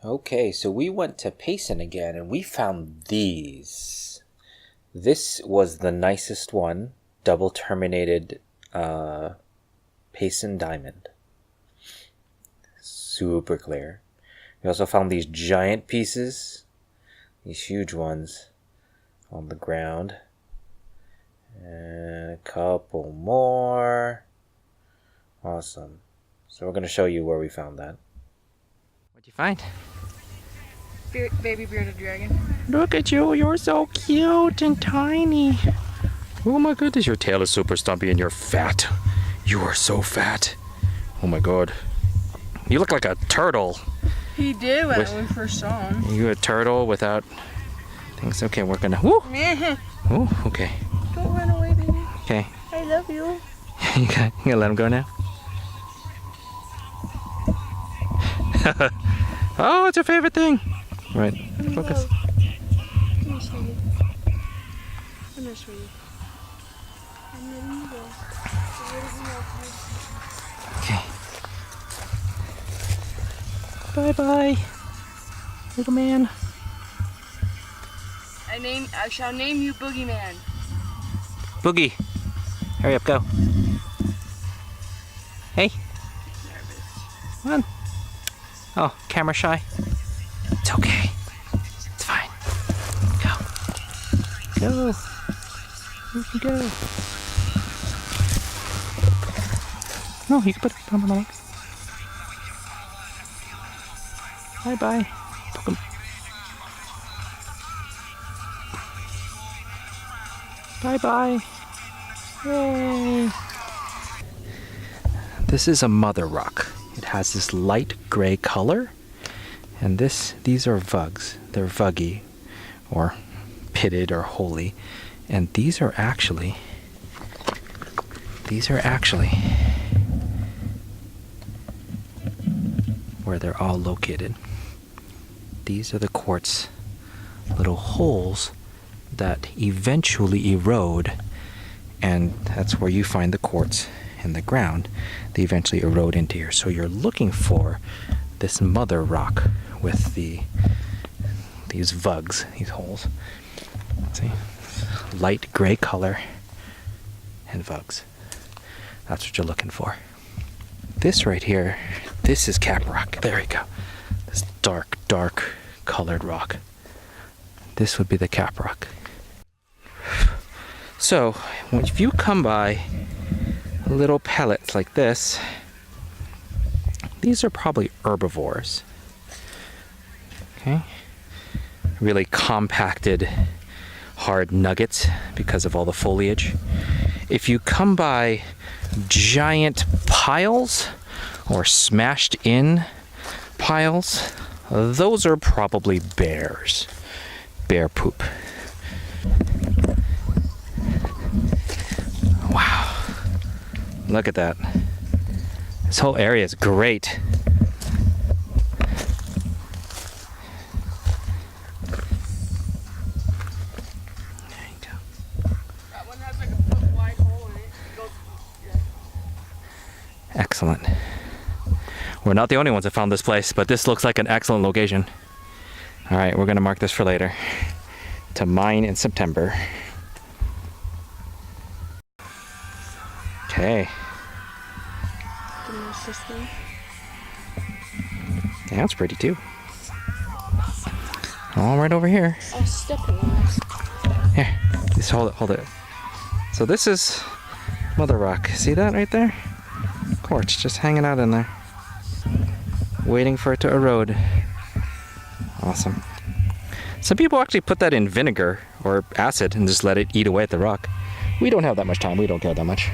Okay, so we went to Payson again and we found these. This was the nicest one, double terminated Payson Diamond. Super clear. We also found these giant pieces, these huge ones on the ground. And a couple more. Awesome. So we're going to show you where we found that. What'd you find? Baby bearded dragon. Look at you, you're so cute and tiny. Oh my goodness, your tail is super stumpy and you're fat. You are so fat. Oh my god. You look like a turtle. He did when we first saw him. You a turtle without things. Okay, we're gonna. Woo! Oh, okay. Don't run away, baby. Okay. I love you. You gonna let him go now? Oh, it's your favorite thing. Right. Focus. Come here, sweetie. Come here, sweetie. I'm letting you go. Okay. Bye-bye, little man. I shall name you Boogeyman. Boogie. Hurry up, go. Hey. Come on. Oh, camera shy. It's okay. It's fine. Go. Go. You can go. No, you can put it on my leg. Bye-bye. Poke him. Bye-bye. Yay. This is a mother rock. It has this light gray color. And these are vugs. They're vuggy or pitted or holy. And these are actually where they're all located. These are the quartz little holes that eventually erode, and that's where you find the quartz in the ground. They eventually erode into here. So you're looking for this mother rock with these vugs, these holes. See? Light gray color and vugs. That's what you're looking for. This right here, this is cap rock. There we go. This dark colored rock. This would be the cap rock. So, if you come by little pellets like this, these are probably herbivores. Okay? Really compacted, hard nuggets because of all the foliage. If you come by giant piles or smashed in piles, those are probably bears. Bear poop. Wow. Look at that. This whole area is great. There you go. That one has like a foot wide hole in it. Excellent. We're not the only ones that found this place, but this looks like an excellent location. All right, we're gonna mark this for later. To mine in September. Okay. Yeah, that's pretty too. All right over here. I'll step in this. Here, just hold it. So this is mother rock. See that right there? Quartz just hanging out in there. Waiting for it to erode. Awesome. Some people actually put that in vinegar or acid and just let it eat away at the rock. We don't have that much time. We don't care that much.